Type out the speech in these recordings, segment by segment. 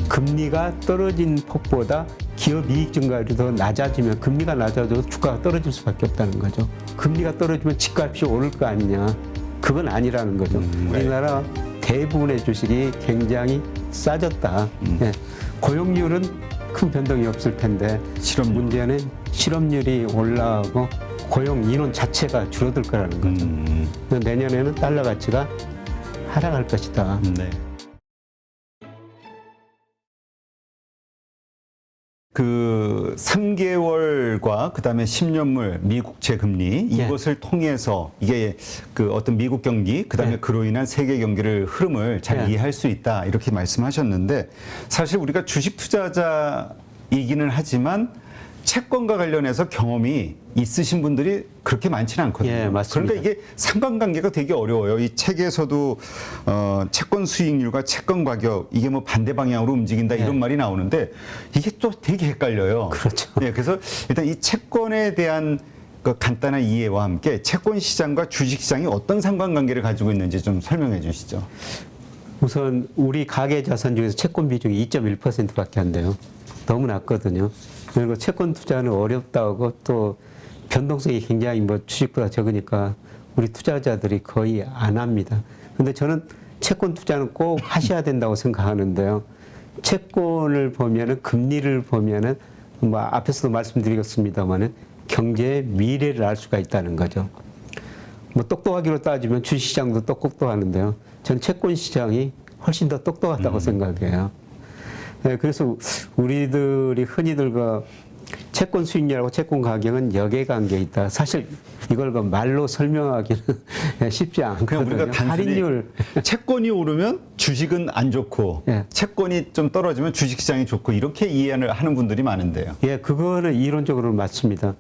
금리가 떨어진 폭보다 기업 이익 증가율이 더 낮아지면 금리가 낮아져도 주가가 떨어질 수밖에 없다는 거죠. 금리가 떨어지면 집값이 오를 거 아니냐. 그건 아니라는 거죠. 우리나라 대부분의 주식이 굉장히 싸졌다. 예. 고용률은 큰 변동이 없을 텐데 문제는 실업률이 올라가고 고용 인원 자체가 줄어들 거라는 거죠. 내년에는 달러 가치가 하락할 것이다. 네. 그 3개월과 그다음에 10년물 미국채 금리 이것을 통해서 이게 그 어떤 미국 경기 그다음에 그로 인한 세계 경기를 흐름을 잘 이해할 수 있다 이렇게 말씀하셨는데 사실 우리가 주식 투자자이기는 하지만 채권과 관련해서 경험이 있으신 분들이 그렇게 많지는 않거든요. 예, 맞습니다. 그러니까 이게 상관관계가 되게 어려워요. 이 책에서도 채권 수익률과 채권 가격 이게 뭐 반대 방향으로 움직인다 이런 말이 나오는데 이게 또 되게 헷갈려요. 그렇죠. 예, 그래서 일단 이 채권에 대한 그 간단한 이해와 함께 채권 시장과 주식 시장이 어떤 상관관계를 가지고 있는지 좀 설명해 주시죠. 우선 우리 가계 자산 중에서 채권 비중이 2.1%밖에 안 돼요. 너무 낮거든요. 그리고 채권 투자는 어렵다고 또 변동성이 굉장히 뭐 주식보다 적으니까 우리 투자자들이 거의 안 합니다. 근데 저는 채권 투자는 꼭 하셔야 된다고 생각하는데요. 채권을 보면은 금리를 보면은 뭐 앞에서도 말씀드리겠습니다만은 경제의 미래를 알 수가 있다는 거죠. 뭐 똑똑하기로 따지면 주식시장도 똑똑하는데요. 저는 채권 시장이 훨씬 더 똑똑하다고 생각해요. 네, 그래서 우리들이 흔히들 그 채권 수익률하고 채권 가격은 역액관계에 있다. 사실 이걸 그 말로 설명하기는 쉽지 않거든요. 그냥 우리가 단순히 할인율. 채권이 오르면 주식은 안 좋고 채권이 좀 떨어지면 주식시장이 좋고 이렇게 이해를 하는 분들이 많은데요. 예, 그거는 이론적으로 맞습니다.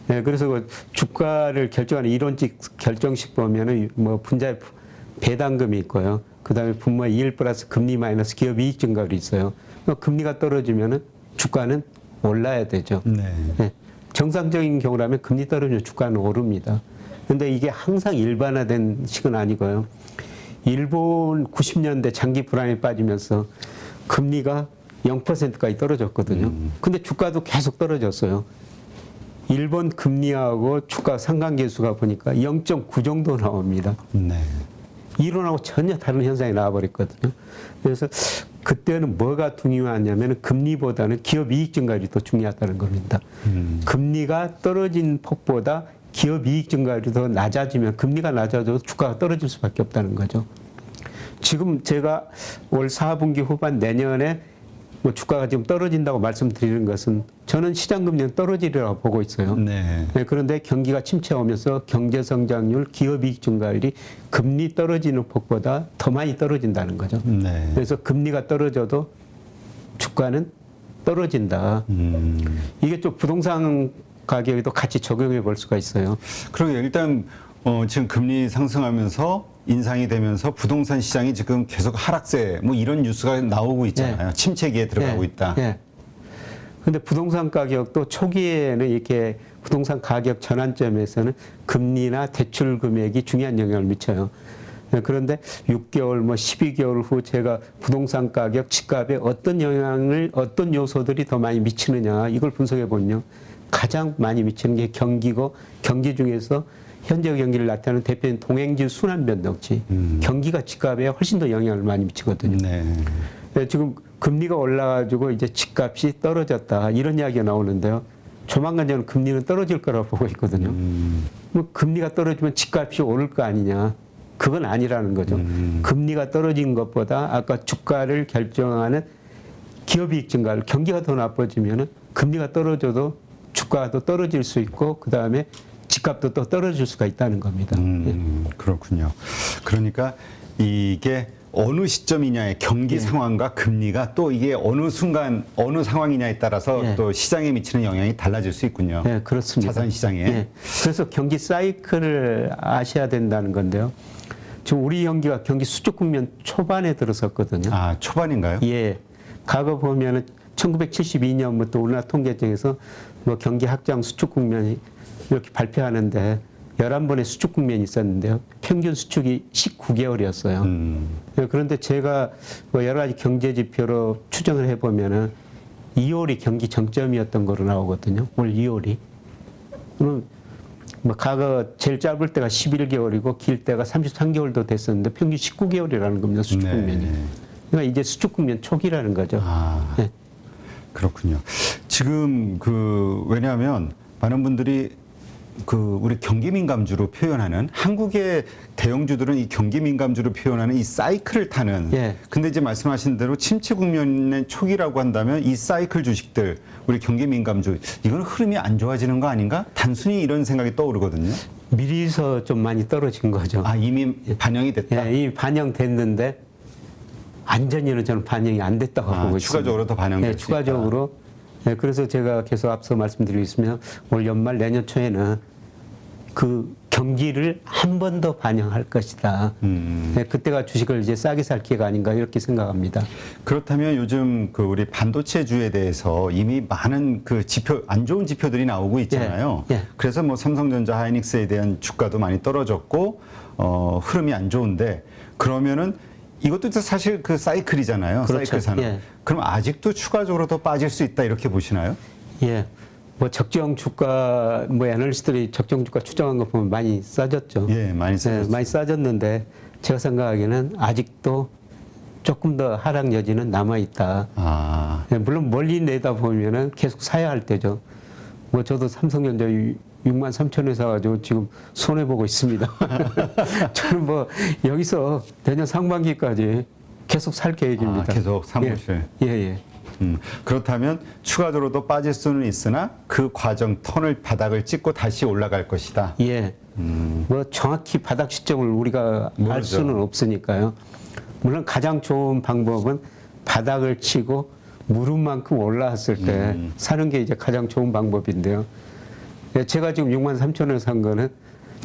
예, 그래서 그 주가를 결정하는 이론적 결정식 보면은 뭐 분자의 배당금이 있고요. 그 다음에 분모의 이율 플러스 금리 마이너스 기업 이익 증가율이 있어요. 금리가 떨어지면은 주가는 올라야 되죠. 네. 정상적인 경우라면 금리 떨어지면 주가는 오릅니다. 그런데 이게 항상 일반화된 식은 아니고요. 일본 90년대 장기 불황에 빠지면서 금리가 0%까지 떨어졌거든요. 근데 주가도 계속 떨어졌어요. 일본 금리하고 주가 상관계수가 보니까 0.9 정도 나옵니다. 네. 이론하고 전혀 다른 현상이 나와버렸거든요. 그래서 그때는 뭐가 중요하냐면 금리보다는 기업 이익 증가율이 더 중요하다는 겁니다. 금리가 떨어진 폭보다 기업 이익 증가율이 더 낮아지면 금리가 낮아져도 주가가 떨어질 수밖에 없다는 거죠. 지금 제가 올 4분기 후반 내년에 뭐 주가가 지금 떨어진다고 말씀드리는 것은 저는 시장 금리는 떨어지리라고 보고 있어요. 네, 그런데 경기가 침체오면서 경제 성장률, 기업 이익 증가율이 금리 떨어지는 폭보다 더 많이 떨어진다는 거죠. 네. 그래서 금리가 떨어져도 주가는 떨어진다. 이게 좀 부동산 가격에도 같이 적용해 볼 수가 있어요. 그러게 일단 지금 금리 상승하면서 인상이 되면서 부동산 시장이 지금 계속 하락세 뭐 이런 뉴스가 나오고 있잖아요. 침체기에 들어가고 있다. 그런데 부동산 가격도 초기에는 이렇게 부동산 가격 전환점에서는 금리나 대출 금액이 중요한 영향을 미쳐요. 그런데 6개월, 뭐 12개월 후 제가 부동산 가격, 집값에 어떤 영향을, 어떤 요소들이 더 많이 미치느냐 이걸 분석해 보면요. 가장 많이 미치는 게 경기고 경기 중에서 현재 경기를 나타내는 대표적인 동행지 순환 변동치. 경기가 집값에 훨씬 더 영향을 많이 미치거든요. 네, 지금 금리가 올라가지고 이제 집값이 떨어졌다 이런 이야기가 나오는데요. 조만간 저는 금리는 떨어질 거라고 보고 있거든요. 뭐 금리가 떨어지면 집값이 오를 거 아니냐. 그건 아니라는 거죠. 금리가 떨어진 것보다 아까 주가를 결정하는 기업이익 증가를 경기가 더 나빠지면은 금리가 떨어져도 주가가 더 떨어질 수 있고 그 다음에 집값도 또 떨어질 수가 있다는 겁니다. 그렇군요. 그러니까 이게 어느 시점이냐의 경기 상황과 금리가 또 이게 어느 순간 어느 상황이냐에 따라서 또 시장에 미치는 영향이 달라질 수 있군요. 네, 그렇습니다. 자산 시장에. 그래서 경기 사이클을 아셔야 된다는 건데요. 지금 우리 경기가 경기 수축 국면 초반에 들어섰거든요. 아, 초반인가요? 예. 과거 보면은 1972년부터 우리나라 통계청에서 뭐 경기 확장 수축 국면이 이렇게 발표하는데 11번의 수축 국면이 있었는데요. 평균 수축이 19개월이었어요. 그런데 제가 뭐 여러 가지 경제 지표로 추정을 해보면은 2월이 경기 정점이었던 거로 나오거든요. 올 2월이. 그럼 뭐 과거 제일 짧을 때가 11개월이고 길 때가 33개월도 됐었는데 평균 19개월이라는 겁니다. 수축 네. 국면이. 그러니까 이제 수축 국면 초기라는 거죠. 아, 네. 그렇군요. 지금 왜냐하면 많은 분들이 우리 경기 민감주로 표현하는 한국의 대형주들은 이 경기 민감주로 표현하는 이 사이클을 타는. 예. 근데 이제 말씀하신 대로 침체 국면의 초기라고 한다면 이 사이클 주식들 우리 경기 민감주 이건 흐름이 안 좋아지는 거 아닌가? 단순히 이런 생각이 떠오르거든요. 미리서 좀 많이 떨어진 거죠. 아 이미 반영이 됐다. 예, 이미 반영됐는데 완전히는 저는 반영이 안 됐다고 보고 있습니다. 추가적으로 더 반영될 네, 수 있다. 추가적으로. 네, 그래서 제가 계속 앞서 말씀드리고 있으면 올 연말 내년 초에는 그 경기를 한 번 더 반영할 것이다. 네, 그때가 주식을 이제 싸게 살 기회가 아닌가 이렇게 생각합니다. 그렇다면 요즘 우리 반도체주에 대해서 이미 많은 지표, 안 좋은 지표들이 나오고 있잖아요. 예, 예. 그래서 뭐 삼성전자, 하이닉스에 대한 주가도 많이 떨어졌고, 흐름이 안 좋은데, 그러면은 이것도 사실 사이클이잖아요. 그렇죠. 사이클 산업. 예. 그럼 아직도 추가적으로 더 빠질 수 있다 이렇게 보시나요? 예. 뭐 적정 주가, 뭐 애널리스트들이 적정 주가 추정한 거 보면 많이 싸졌죠. 예, 많이 싸졌죠. 네, 많이 싸졌는데 제가 생각하기에는 아직도 조금 더 하락 여지는 남아 있다. 아, 네, 물론 멀리 내다 보면은 계속 사야 할 때죠. 뭐 저도 삼성전자 6만 3천에 사가지고 지금 손해 보고 있습니다. 저는 뭐 여기서 내년 상반기까지 계속 살 계획입니다. 아, 계속 사무실. 예, 예. 그렇다면 추가적으로 더 빠질 수는 있으나 그 과정 턴을 바닥을 찍고 다시 올라갈 것이다. 예. 뭐 정확히 바닥 시점을 우리가 알 모르죠. 수는 없으니까요. 물론 가장 좋은 방법은 바닥을 치고 무릎만큼 올라왔을 때 사는 게 이제 가장 좋은 방법인데요. 예, 제가 지금 6만 3천원에 산 거는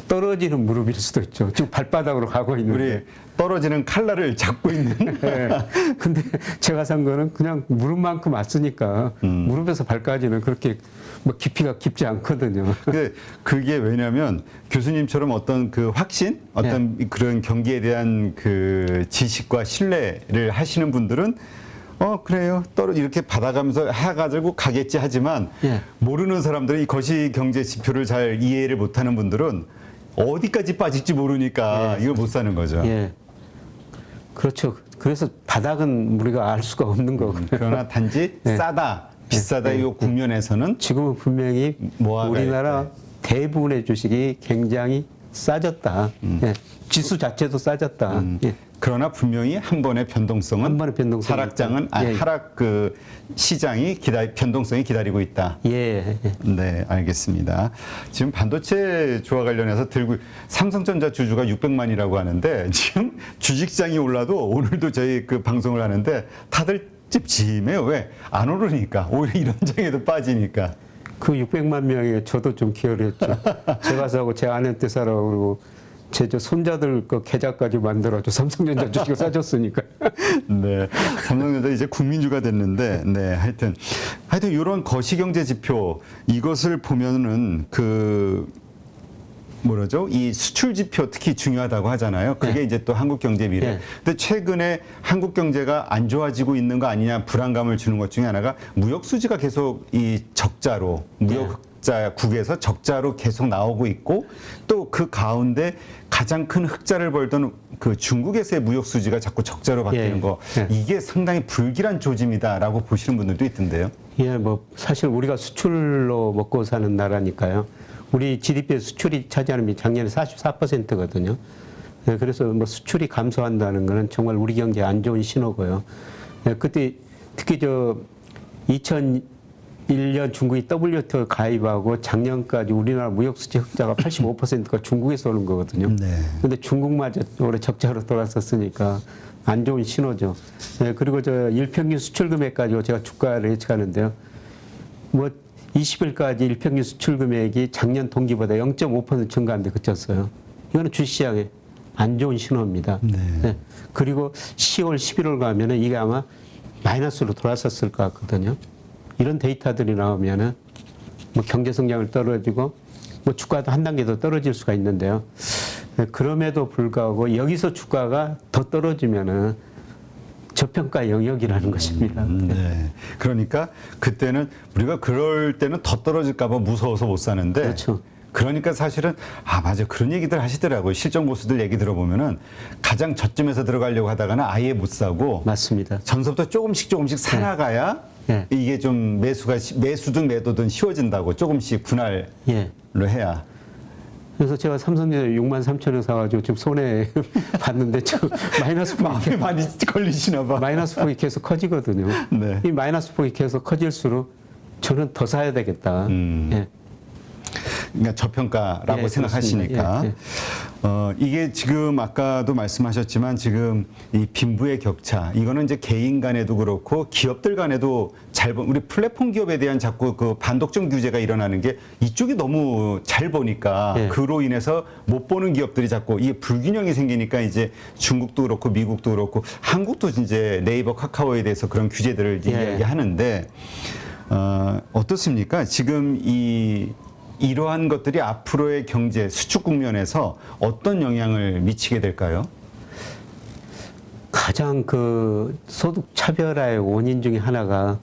떨어지는 무릎일 수도 있죠. 지금 발바닥으로 가고 있는데. 우리 떨어지는 칼날을 잡고 있는. 예. 근데 제가 산 거는 그냥 무릎만큼 왔으니까 무릎에서 발까지는 그렇게 뭐 깊이가 깊지 않거든요. 그게 왜냐면 교수님처럼 어떤 확신, 어떤 그런 경기에 대한 지식과 신뢰를 하시는 분들은 그래요. 이렇게 받아가면서 해가지고 가겠지 하지만 예. 모르는 사람들은 이 거시 경제 지표를 잘 이해를 못하는 분들은 어디까지 빠질지 모르니까 이걸 못 사는 거죠. 예. 그렇죠. 그래서 바닥은 우리가 알 수가 없는 거고요. 그러나 단지 네. 싸다, 비싸다 이 국면에서는 지금은 분명히 모아가 우리나라 대부분의 주식이 굉장히 싸졌다. 예. 지수 자체도 싸졌다. 예. 그러나 분명히 한 번의 변동성은 한 번의 변동성이 하락장은 있다. 예. 하락 시장이 변동성이 기다리고 있다. 예. 예. 네, 알겠습니다. 지금 반도체주와 관련해서 삼성전자 주주가 600만이라고 하는데 지금 주식시장이 올라도 오늘도 저희 방송을 하는데 다들 찝찝해요. 왜? 안 오르니까. 오히려 이런 장에도 빠지니까. 그 600만 명에 저도 좀 기여를 했죠. 제가 사고 제 아내한테 사라고 그러고 제 손자들 그 계좌까지 만들어줘. 삼성전자 주식을 사줬으니까. 네. 삼성전자 이제 국민주가 됐는데, 네. 하여튼 이런 거시경제 지표, 이것을 보면은 뭐라죠? 이 수출 지표 특히 중요하다고 하잖아요. 그게 이제 또 한국 경제 미래. 네. 근데 최근에 한국 경제가 안 좋아지고 있는 거 아니냐 불안감을 주는 것 중에 하나가 무역 수지가 계속 이 적자로 무역흑자국에서 적자로 계속 나오고 있고 또 그 가운데 가장 큰 흑자를 벌던 중국에서의 무역 수지가 자꾸 적자로 바뀌는 거 이게 상당히 불길한 조짐이다라고 보시는 분들도 있던데요. 예, 뭐 사실 우리가 수출로 먹고 사는 나라니까요. 우리 GDP의 수출이 차지하는 비 작년에 44%거든요. 예, 그래서 뭐 수출이 감소한다는 것은 정말 우리 경제에 안 좋은 신호고요. 예, 그때 특히 2001년 중국이 WTO 가입하고 작년까지 우리나라 무역 수지 흑자가 85%가 중국에서 오는 거거든요. 네. 근데 중국마저 올해 적자로 돌아섰으니까 안 좋은 신호죠. 예, 그리고 일평균 수출 금액 가지고 제가 주가를 예측하는데요. 뭐 20일까지 일평균 수출 금액이 작년 동기보다 0.5% 증가하는데 그쳤어요. 이거는 주시장에 안 좋은 신호입니다. 네. 네. 그리고 10월, 11월 가면은 이게 아마 마이너스로 돌아섰을 것 같거든요. 이런 데이터들이 나오면은 뭐 경제 성장을 떨어지고 뭐 주가도 한 단계 더 떨어질 수가 있는데요. 그럼에도 불구하고 여기서 주가가 더 떨어지면은 저평가 영역이라는 것입니다. 네. 그러니까 그때는 우리가 그럴 때는 더 떨어질까봐 무서워서 못 사는데. 그렇죠. 그러니까 사실은 맞아 그런 얘기들 하시더라고요. 실전 고수들 얘기 들어보면은 가장 저점에서 들어가려고 하다가는 아예 못 사고. 맞습니다. 전서부터 조금씩 살아가야 네. 이게 좀 매수든 매도든 쉬워진다고 조금씩 분할로 예. 해야. 그래서 제가 삼성전자 63,000원 사가지고 지금 손해 봤는데 지금 마이너스 폭이 많이 걸리시나 봐. 마이너스 폭이 계속 커지거든요. 네. 이 마이너스 폭이 계속 커질수록 저는 더 사야 되겠다. 예. 그러니까 저평가라고 예, 생각하시니까 그렇습니다. 이게 지금 아까도 말씀하셨지만 지금 이 빈부의 격차 이거는 이제 개인 간에도 그렇고 기업들 간에도 우리 플랫폼 기업에 대한 자꾸 그 반독점 규제가 일어나는 게 이쪽이 너무 잘 보니까 예. 그로 인해서 못 보는 기업들이 자꾸 이게 불균형이 생기니까 이제 중국도 그렇고 미국도 그렇고 한국도 이제 네이버 카카오에 대해서 그런 규제들을 이제 예. 이야기하는데 어떻습니까? 지금 이러한 것들이 앞으로의 경제 수축 국면에서 어떤 영향을 미치게 될까요? 가장 그 소득 차별화의 원인 중에 하나가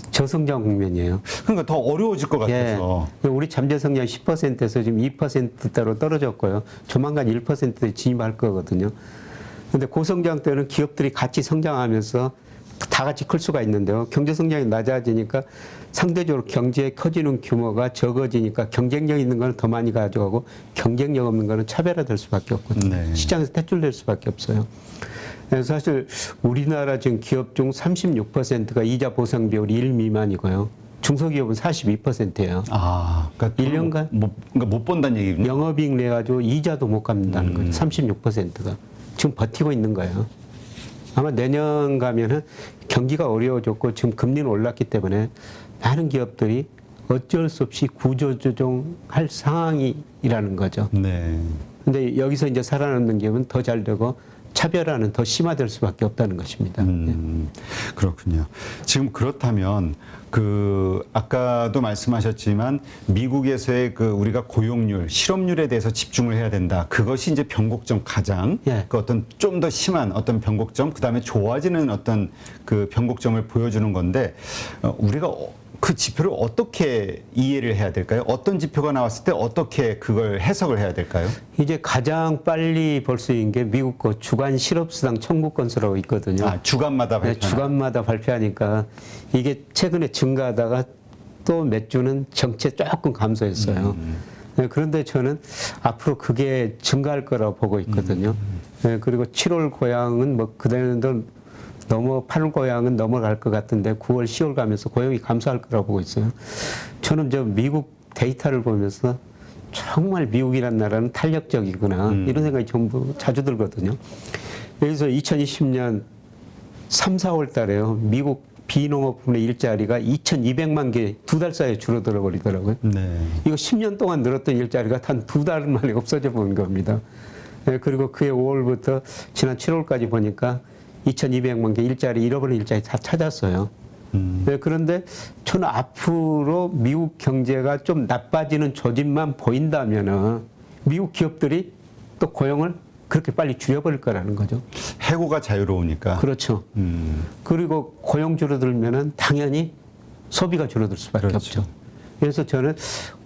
저성장 국면이에요. 그러니까 더 어려워질 것 같아서. 예. 우리 잠재 성장이 10%에서 지금 2%대로 떨어졌고요. 조만간 1%에 진입할 거거든요. 근데 고성장 때는 기업들이 같이 성장하면서 다 같이 클 수가 있는데요. 경제 성장이 낮아지니까 상대적으로 경제에 커지는 규모가 적어지니까 경쟁력 있는 거는 더 많이 가져가고 경쟁력 없는 거는 차별화될 수밖에 없거든요. 네. 시장에서 퇴출될 수밖에 없어요. 그래서 사실 우리나라 지금 기업 중 36%가 이자 보상 비율이 1 미만이고요. 중소기업은 42%예요. 그러니까 1년간? 그러니까 못 본다는 얘기군요. 영업이익 내 가지고 이자도 못 갚는다는 거예요. 36%가 지금 버티고 있는 거예요. 아마 내년 가면은 경기가 어려워졌고 지금 금리는 올랐기 때문에 많은 기업들이 어쩔 수 없이 구조조정할 상황이라는 거죠. 네. 근데 여기서 이제 살아남는 기업은 더 잘 되고 차별화는 더 심화될 수밖에 없다는 것입니다. 그렇군요. 지금 그렇다면 아까도 말씀하셨지만 미국에서의 우리가 고용률, 실업률에 대해서 집중을 해야 된다. 그것이 이제 변곡점 가장 예. 그 어떤 좀 더 심한 어떤 변곡점, 그다음에 좋아지는 어떤 그 변곡점을 보여주는 건데 우리가 그 지표를 어떻게 이해를 해야 될까요? 어떤 지표가 나왔을 때 어떻게 그걸 해석을 해야 될까요? 이제 가장 빨리 볼 수 있는 게 미국 거 주간 실업수당 청구 건수라고 있거든요. 주간마다 네, 발표. 주간마다 발표하니까 이게 최근에 증가하다가 또 몇 주는 정체 조금 감소했어요. 네, 그런데 저는 앞으로 그게 증가할 거라고 보고 있거든요. 네, 그리고 7월 고향은 뭐 그대로 8월 고향은 넘어갈 것 같은데 9월, 10월 가면서 고용이 감소할 거라고 보고 있어요. 저는 미국 데이터를 보면서 정말 미국이라는 나라는 탄력적이구나 이런 생각이 전부 자주 들거든요. 여기서 2020년 3, 4월 달에요. 미국 비농업 부문의 일자리가 2,200만 개 두 달 사이에 줄어들어 버리더라고요. 네. 이거 10년 동안 늘었던 일자리가 단 두 달 만에 없어져 버린 겁니다. 네, 그리고 그해 5월부터 지난 7월까지 보니까 2,200만 개 일자리, 잃어버린 일자리 다 찾았어요. 네, 그런데 저는 앞으로 미국 경제가 좀 나빠지는 조짐만 보인다면은 미국 기업들이 또 고용을 그렇게 빨리 줄여버릴 거라는 거죠. 해고가 자유로우니까. 그렇죠. 그리고 고용 줄어들면은 당연히 소비가 줄어들 수밖에 그렇죠. 없죠. 그래서 저는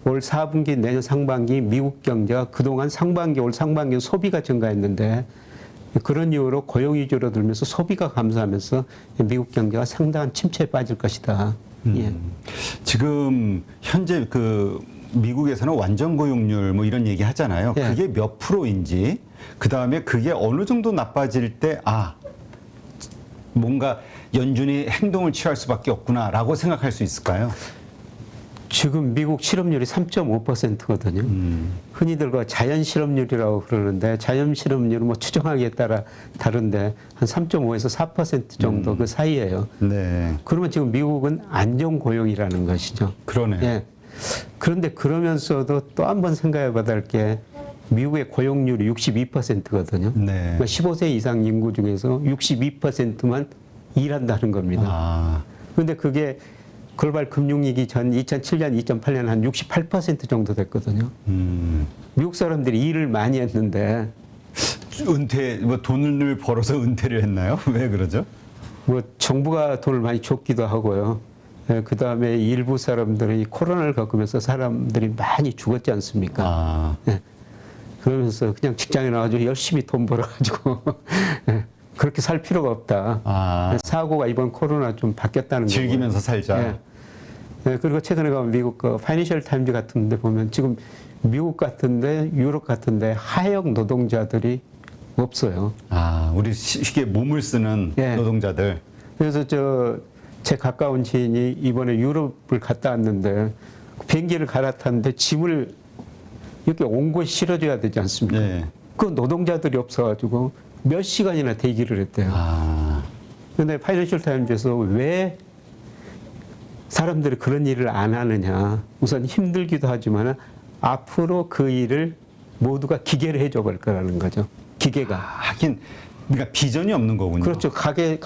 올 4분기, 내년 상반기 미국 경제가 그동안 올 상반기 소비가 증가했는데 그런 이유로 고용이 줄어들면서 소비가 감소하면서 미국 경제가 상당한 침체에 빠질 것이다. 예. 지금 현재 미국에서는 완전 고용률 뭐 이런 얘기 하잖아요. 예. 그게 몇 프로인지, 그 다음에 그게 어느 정도 나빠질 때, 뭔가 연준이 행동을 취할 수밖에 없구나라고 생각할 수 있을까요? 지금 미국 실업률이 3.5%거든요. 흔히들 자연 실업률이라고 그러는데 자연 실업률은 뭐 추정하기에 따라 다른데 한 3.5에서 4% 정도 그 사이예요. 네. 그러면 지금 미국은 안정 고용이라는 것이죠. 그러네요. 예. 그런데 그러면서도 또 한 번 생각해 봐야 할 게 미국의 고용률이 62%거든요. 네. 그러니까 15세 이상 인구 중에서 62%만 일한다는 겁니다. 아, 그런데 그게 글로벌 금융위기 전 2007년, 2008년 한 68% 정도 됐거든요. 미국 사람들이 일을 많이 했는데 은퇴, 뭐 돈을 벌어서 은퇴를 했나요? 왜 그러죠? 뭐 정부가 돈을 많이 줬기도 하고요. 그 다음에 일부 사람들이 코로나를 겪으면서 사람들이 많이 죽었지 않습니까? 아, 예. 그러면서 그냥 직장에 나와가지고 열심히 돈 벌어가지고 예. 그렇게 살 필요가 없다. 아. 사고가 이번 코로나 좀 바뀌었다는 거예요. 즐기면서 살자. 예. 예, 그리고 최근에 가면 미국 그 파이낸셜 타임즈 같은 데 보면 지금 미국 같은데 유럽 같은데 하역 노동자들이 없어요. 아, 우리 쉽게 몸을 쓰는 예. 노동자들. 그래서 제 가까운 지인이 이번에 유럽을 갔다 왔는데 비행기를 갈아탔는데 짐을 이렇게 온 곳에 실어줘야 되지 않습니까? 예. 그 노동자들이 없어가지고 몇 시간이나 대기를 했대요. 아, 근데 파이낸셜 타임즈에서 왜 사람들이 그런 일을 안 하느냐. 우선 힘들기도 하지만 앞으로 그 일을 모두가 기계를 해줘 볼 거라는 거죠. 기계가. 하긴, 그러니까 비전이 없는 거군요. 그렇죠. 거기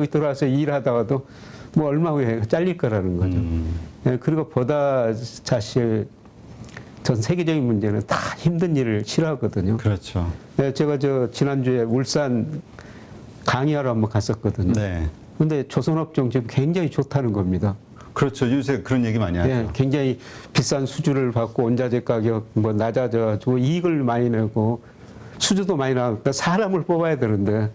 들어와서 일하다가도 뭐 얼마 후에 잘릴 거라는 거죠. 예, 그리고 보다 사실 전 세계적인 문제는 다 힘든 일을 싫어하거든요. 그렇죠. 네, 제가 지난주에 울산 강의하러 한번 갔었거든요. 네. 근데 조선업종 지금 굉장히 좋다는 겁니다. 그렇죠. 요새 그런 얘기 많이 하죠. 예, 굉장히 비싼 수주를 받고 원자재 가격 뭐 낮아져가지고 이익을 많이 내고 수주도 많이 나니까 사람을 뽑아야 되는데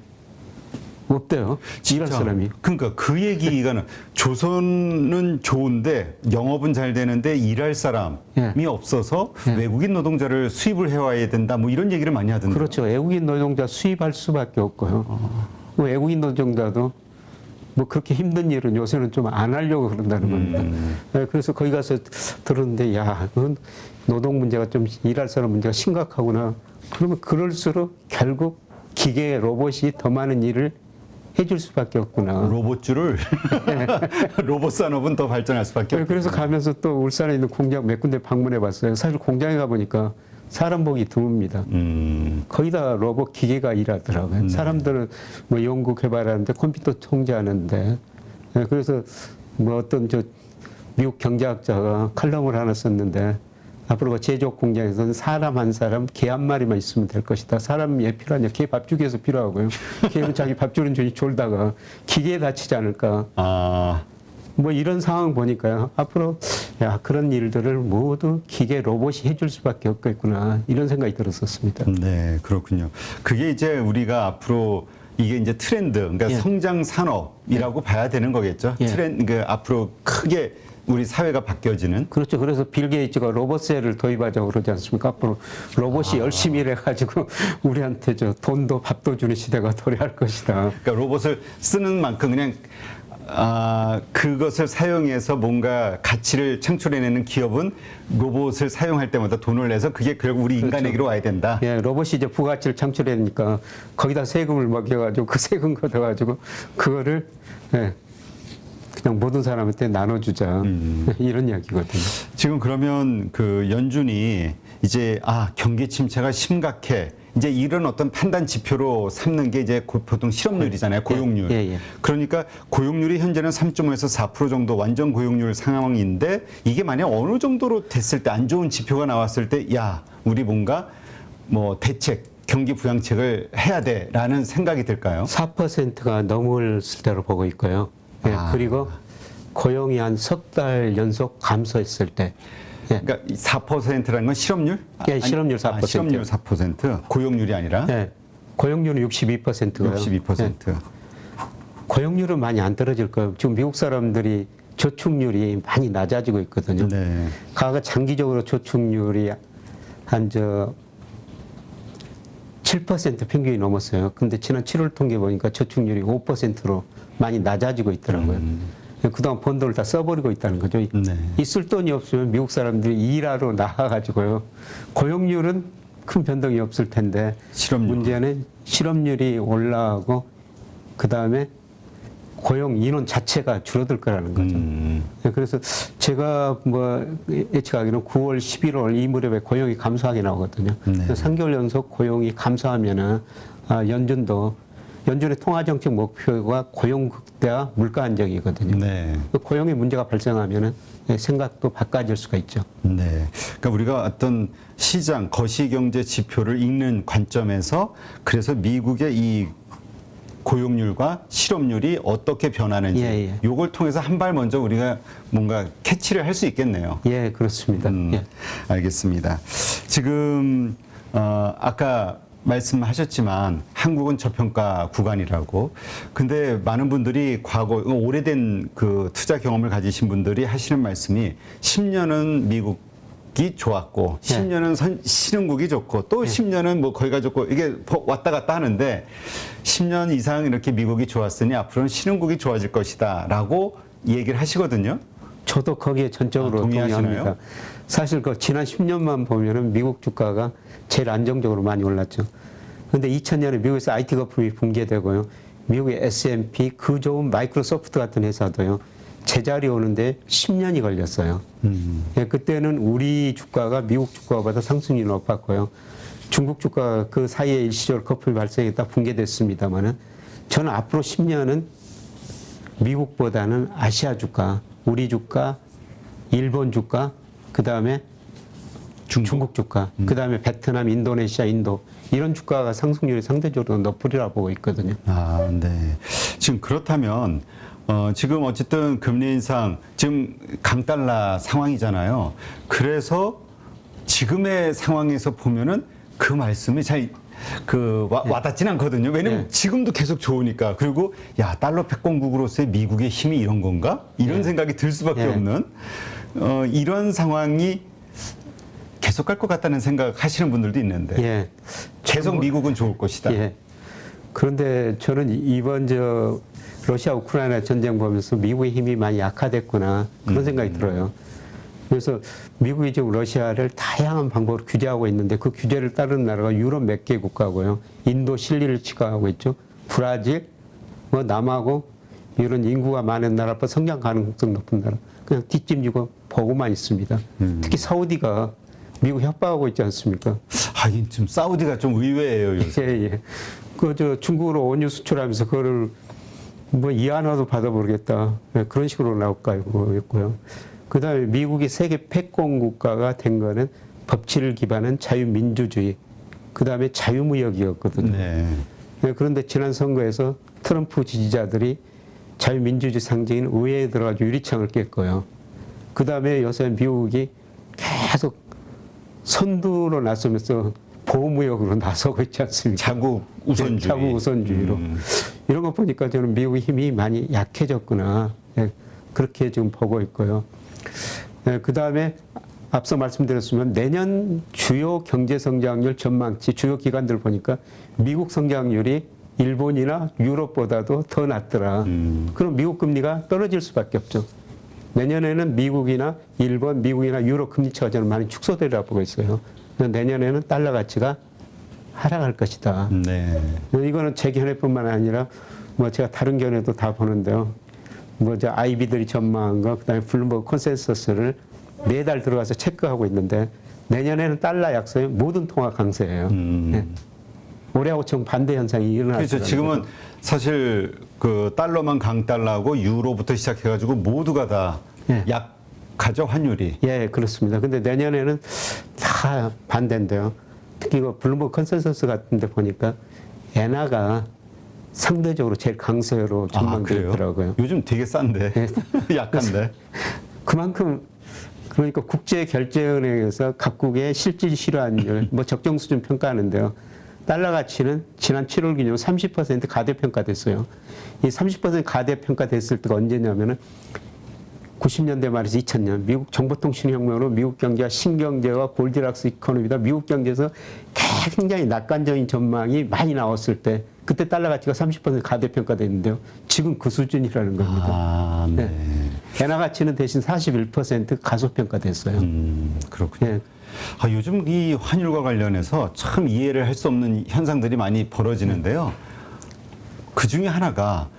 없대요. 일할 사람이. 그러니까 그 얘기가는 조선은 좋은데 영업은 잘 되는데 일할 사람이 예. 없어서 예. 외국인 노동자를 수입을 해와야 된다. 뭐 이런 얘기를 많이 하던데. 그렇죠. 외국인 노동자 수입할 수밖에 없고요. 뭐 외국인 노동자도 뭐 그렇게 힘든 일은 요새는 좀 안 하려고 그런다는 겁니다. 네, 그래서 거기 가서 들었는데 야, 그건 노동 문제가 좀 일할 사람 문제가 심각하구나. 그러면 그럴수록 결국 기계 로봇이 더 많은 일을 해줄 수밖에 없구나. 로봇주를 로봇 산업은 더 발전할 수밖에 네, 없고. 그래서 가면서 또 울산에 있는 공장 몇 군데 방문해 봤어요. 사실 공장에 가보니까 사람 보기 드뭅니다. 거의 다 로봇 기계가 일하더라고요. 사람들은 뭐 연구 개발하는데 컴퓨터 통제하는데. 네, 그래서 뭐 어떤 미국 경제학자가 칼럼을 하나 썼는데 앞으로 그 제조업 공장에서는 사람 한 사람, 개 한 마리만 있으면 될 것이다. 사람이 왜 필요하냐? 개 밥 주기 위해서 필요하고요. 개는 자기 밥 주는 중에 졸다가 기계에 다치지 않을까. 아, 뭐 이런 상황 보니까요. 앞으로 야 그런 일들을 모두 기계 로봇이 해줄 수밖에 없겠구나 이런 생각이 들었었습니다. 네, 그렇군요. 그게 이제 우리가 앞으로 이게 이제 트렌드, 그러니까 예. 성장 산업이라고 봐야 되는 거겠죠. 예. 그 앞으로 크게 우리 사회가 바뀌어지는. 그렇죠. 그래서 빌 게이츠가 로봇세를 도입하자고 그러지 않습니까? 앞으로 로봇이 열심히 일해가지고 우리한테 돈도 밥도 주는 시대가 도래할 것이다. 그러니까 로봇을 쓰는 만큼 그냥 그것을 사용해서 뭔가 가치를 창출해내는 기업은 로봇을 사용할 때마다 돈을 내서 그게 결국 우리 인간에게로 와야 된다. 예, 로봇이 이제 부가치를 창출하니까 거기다 세금을 먹여가지고 그 세금 걷어가지고 그거를 예, 그냥 모든 사람한테 나눠주자 이런 이야기거든요. 지금 그러면 그 연준이 이제 경기 침체가 심각해. 이제 이런 어떤 판단 지표로 삼는 게 이제 보통 실업률이잖아요. 고용률. 예. 그러니까 고용률이 현재는 3.5에서 4% 정도 완전 고용률 상황인데 이게 만약 어느 정도로 됐을 때 안 좋은 지표가 나왔을 때 야, 우리 뭔가 뭐 대책, 경기 부양책을 해야 돼라는 생각이 들까요? 4%가 넘을 때로 보고 있고요. 예, 그리고 고용이 한 석 달 연속 감소했을 때. 예. 그러니까 4%라는 건 실업률? 예, 실업률 4%. 실업률 4%, 고용률이 아니라 예, 고용률은 62%고요. 62%. 고용률은 많이 안 떨어질 거예요. 지금 미국 사람들이 저축률이 많이 낮아지고 있거든요. 네. 과거 장기적으로 저축률이 한 7% 평균이 넘었어요. 근데 지난 7월 통계 보니까 저축률이 5%로 많이 낮아지고 있더라고요. 그동안 번 돈을 다 써버리고 있다는 거죠. 네. 있을 돈이 없으면 미국 사람들이 일하러 나가가지고요. 고용률은 큰 변동이 없을 텐데 실업률. 문제는 실업률이 올라가고 그 다음에 고용 인원 자체가 줄어들 거라는 거죠. 그래서 제가 뭐 예측하기로는 9월, 11월 이 무렵에 고용이 감소하게 나오거든요. 네. 3개월 연속 고용이 감소하면은 연준도 연준의 통화정책 목표가 고용 극대화, 물가 안정이거든요. 네. 그 고용에 문제가 발생하면은 생각도 바꿔질 수가 있죠. 네. 그러니까 우리가 어떤 시장, 거시경제 지표를 읽는 관점에서 그래서 미국의 이 고용률과 실업률이 어떻게 변하는지 예, 예. 요걸 통해서 한 발 먼저 우리가 뭔가 캐치를 할 수 있겠네요. 예, 그렇습니다. 예. 알겠습니다. 지금 아까 말씀하셨지만 한국은 저평가 구간이라고. 근데 많은 분들이 과거 오래된 그 투자 경험을 가지신 분들이 하시는 말씀이 10년은 미국이 좋았고 10년은 신흥국이 좋고 또 10년은 뭐 거기가 좋고 이게 왔다 갔다 하는데 10년 이상 이렇게 미국이 좋았으니 앞으로는 신흥국이 좋아질 것이다라고 얘기를 하시거든요. 저도 거기에 전적으로 동의하시나요? 동의합니다. 사실 그 지난 10년만 보면은 미국 주가가 제일 안정적으로 많이 올랐죠. 그런데 2000년에 미국에서 IT 거품이 붕괴되고요. 미국의 S&P, 그 좋은 마이크로소프트 같은 회사도요. 제자리 오는데 10년이 걸렸어요. 예, 그때는 우리 주가가 미국 주가보다 상승률이 높았고요. 중국 주가가 그 사이에 일시적으로 거품이 발생했다 붕괴됐습니다만은 저는 앞으로 10년은 미국보다는 아시아 주가, 우리 주가, 일본 주가, 그 다음에 중국 주가, 그 다음에 베트남, 인도네시아, 인도 이런 주가가 상승률이 상대적으로 높으리라 보고 있거든요. 아, 네. 지금 그렇다면 지금 어쨌든 금리 인상 지금 강달러 상황이잖아요. 그래서 지금의 상황에서 보면은 그 말씀이 잘 와닿진 않거든요. 왜냐면 네. 지금도 계속 좋으니까. 그리고 야, 달러 패권국으로서의 미국의 힘이 이런 건가? 이런 네. 생각이 들 수밖에 네. 없는 이런 상황이 계속 갈 것 같다는 생각 하시는 분들도 있는데 예. 계속 미국은 좋을 것이다. 예. 그런데 저는 이번 러시아 우크라이나 전쟁 보면서 미국의 힘이 많이 약화됐구나 그런 생각이 들어요. 그래서 미국이 지금 러시아를 다양한 방법으로 규제하고 있는데 그 규제를 따르는 나라가 유럽 몇 개 국가고요. 인도 실리를 취급하고 있죠. 브라질, 뭐 남하고 이런 인구가 많은 나라보다 성장 가능성 높은 나라. 그냥 뒷짐지고 보고만 있습니다. 특히 사우디가 미국 협박하고 있지 않습니까? 하긴 지금 사우디가 좀 의외예요, 요새. 예, 예. 중국으로 원유 수출하면서 그거를 뭐 이하나도 받아보겠다. 그런 식으로 나올까 있고요. 그 다음에 미국이 세계 패권 국가가 된 거는 법치를 기반한 자유민주주의, 그 다음에 자유무역이었거든요. 네. 그런데 지난 선거에서 트럼프 지지자들이 자유민주주의 상징인 의회에 들어가서 유리창을 깼고요. 그 다음에 요새 미국이 계속 선두로 나서면서 보호무역으로 나서고 있지 않습니까? 자국 우선주의. 자국 우선주의로. 이런 거 보니까 저는 미국의 힘이 많이 약해졌구나. 예, 그렇게 지금 보고 있고요. 예, 그 다음에 앞서 말씀드렸지만 내년 주요 경제 성장률 전망치 주요 기관들 보니까 미국 성장률이 일본이나 유럽보다도 더 낮더라. 그럼 미국 금리가 떨어질 수밖에 없죠. 내년에는 미국이나 일본, 미국이나 유럽 금리차가 저는 많이 축소되리라 보고 있어요. 내년에는 달러 가치가 하락할 것이다. 네. 이거는 제 견해뿐만 아니라 뭐 제가 다른 견해도 다 보는데요. 뭐 저 아이비들이 전망한 거, 그다음에 블룸버그 컨센서스를 매달 들어가서 체크하고 있는데 내년에는 달러 약세, 모든 통화 강세예요. 네. 올해하고 정 반대 현상이 일어나죠. 그렇죠. 지금은 사실 그 달러만 강달러고 유로부터 시작해가지고 모두가 다 예. 약하죠, 환율이. 예, 그렇습니다. 근데 내년에는 다 반대인데요. 특히 그 블룸버그 컨센서스 같은 데 보니까 엔화가 상대적으로 제일 강세로 전망되어 있더라고요. 요즘 되게 싼데. 예. 약한데. 그만큼 그러니까 국제결제은행에서 각국의 실질 실환율, 뭐 적정 수준 평가하는데요. 달러 가치는 지난 7월 기준 30% 가대평가됐어요. 이 30% 가대평가됐을 때가 언제냐면은 90년대 말에서 2000년 미국 정보통신혁명으로 미국 경제가 신경제와 골디락스 이코노미다. 미국 경제에서 굉장히 낙관적인 전망이 많이 나왔을 때 그때 달러 가치가 30% 가대평가됐는데요. 지금 그 수준이라는 겁니다. 아, 네. 엔화 가치는 대신 41% 가소평가됐어요. 그렇군요. 예. 아, 요즘 이 환율과 관련해서 참 이해를 할 수 없는 현상들이 많이 벌어지는데요. 그 중에 하나가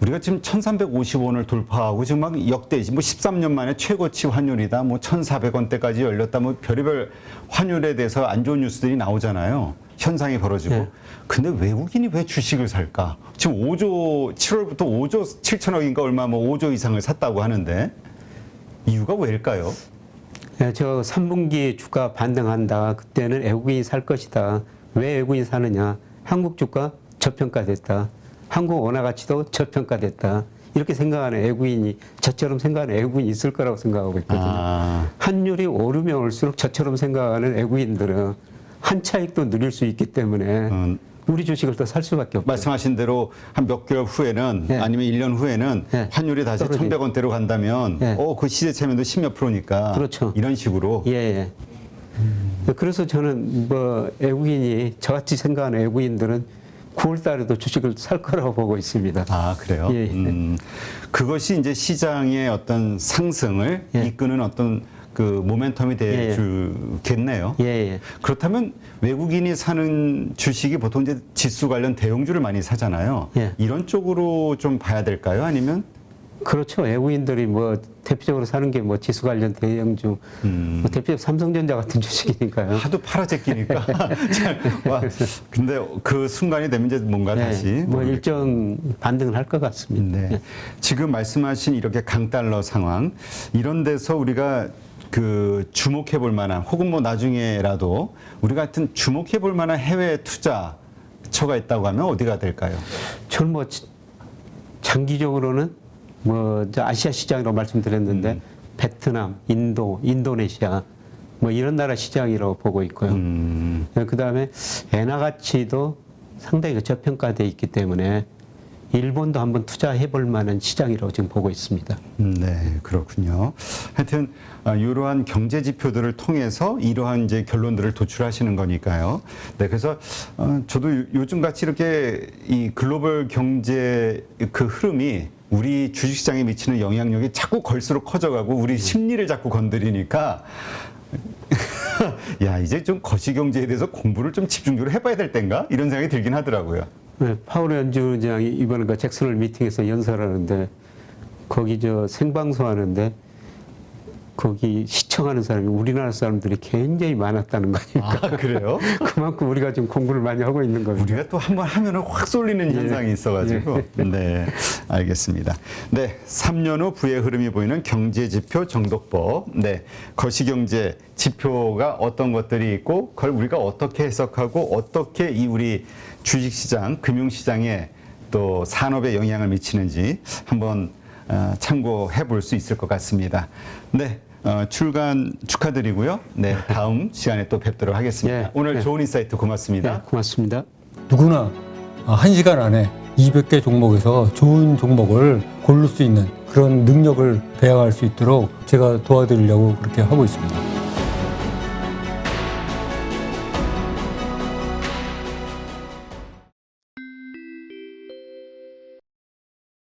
우리가 지금 1,350원을 돌파하고 지금 막 역대 뭐 13년 만에 최고치 환율이다. 뭐 1,400원대까지 열렸다. 뭐 별의별 환율에 대해서 안 좋은 뉴스들이 나오잖아요. 현상이 벌어지고 예. 근데 외국인이 왜 주식을 살까? 지금 7월부터 5조 7천억인가 얼마 뭐 5조 이상을 샀다고 하는데 이유가 왜일까요? 예, 저 3분기 주가 반등한다. 그때는 외국인이 살 것이다. 왜 외국인이 사느냐? 한국 주가 저평가됐다. 한국 원화 가치도 저평가됐다. 이렇게 생각하는 외국인이, 저처럼 생각하는 외국인이 있을 거라고 생각하고 있거든요. 아, 환율이 오르면 올수록 저처럼 생각하는 외국인들은 한 차익도 누릴 수 있기 때문에 우리 주식을 더 살 수밖에 없죠. 말씀하신 대로 한 몇 개월 후에는 예. 아니면 1년 후에는 예. 환율이 다시 떨어지- 1,100원대로 간다면 예. 그 시세 체면도 10몇 %니까 그렇죠. 이런 식으로 예, 예. 그래서 저는 뭐 외국인이 저같이 생각하는 외국인들은 9월 달에도 주식을 살 거라고 보고 있습니다. 아, 그래요? 예, 예. 그것이 이제 시장의 어떤 상승을 예. 이끄는 어떤 그 모멘텀이 예, 예. 되주겠네요. 예, 예. 그렇다면 외국인이 사는 주식이 보통 이제 지수 관련 대형주를 많이 사잖아요. 예. 이런 쪽으로 좀 봐야 될까요? 아니면 그렇죠. 외국인들이 뭐 대표적으로 사는 게 뭐 지수 관련 대형주, 뭐 대표적 삼성전자 같은 주식이니까요. 하도 팔아제끼니까. 근데 그 순간이 되면 이제 뭔가 네, 다시 뭐 모르겠- 일정 반등을 할 것 같습니다. 네. 지금 말씀하신 이렇게 강달러 상황 이런 데서 우리가 그 주목해 볼 만한 혹은 뭐 나중에라도 우리가 하여튼 주목해 볼 만한 해외 투자처가 있다고 하면 어디가 될까요? 저는 뭐 장기적으로는 뭐 이제 아시아 시장이라고 말씀드렸는데 베트남, 인도, 인도네시아 뭐 이런 나라 시장이라고 보고 있고요. 그 다음에 엔화 가치도 상당히 저평가돼 있기 때문에 일본도 한번 투자해 볼 만한 시장이라고 지금 보고 있습니다. 네, 그렇군요. 하여튼 이러한 경제 지표들을 통해서 이러한 이제 결론들을 도출하시는 거니까요. 네, 그래서 저도 요즘 같이 이렇게 이 글로벌 경제 그 흐름이 우리 주식시장에 미치는 영향력이 자꾸 걸수록 커져가고 우리 심리를 자꾸 건드리니까 야, 이제 좀 거시경제에 대해서 공부를 좀 집중적으로 해봐야 될 땐가? 이런 생각이 들긴 하더라고요. 네, 파월 연준장이 이번에 그 잭슨홀 미팅에서 연설하는데 거기 저 생방송 하는데 거기 시청하는 사람이 우리나라 사람들이 굉장히 많았다는 거니까 아, 그래요? 그만큼 우리가 지금 공부를 많이 하고 있는 겁니다. 우리가 또 한번 하면은 확 쏠리는 예. 현상이 있어가지고. 네, 알겠습니다. 네, 3년 후 부의 흐름이 보이는 경제지표 정독법. 네, 거시경제 지표가 어떤 것들이 있고 그걸 우리가 어떻게 해석하고 어떻게 이 우리 주식시장, 금융시장에 또 산업에 영향을 미치는지 한번 참고해 볼 수 있을 것 같습니다. 네. 출간 축하드리고요. 네, 다음 시간에 또 뵙도록 하겠습니다. 예, 오늘 예. 좋은 인사이트 고맙습니다. 네, 고맙습니다. 누구나 1시간 안에 200개 종목에서 좋은 종목을 고를 수 있는 그런 능력을 배양할 수 있도록 제가 도와드리려고 그렇게 하고 있습니다.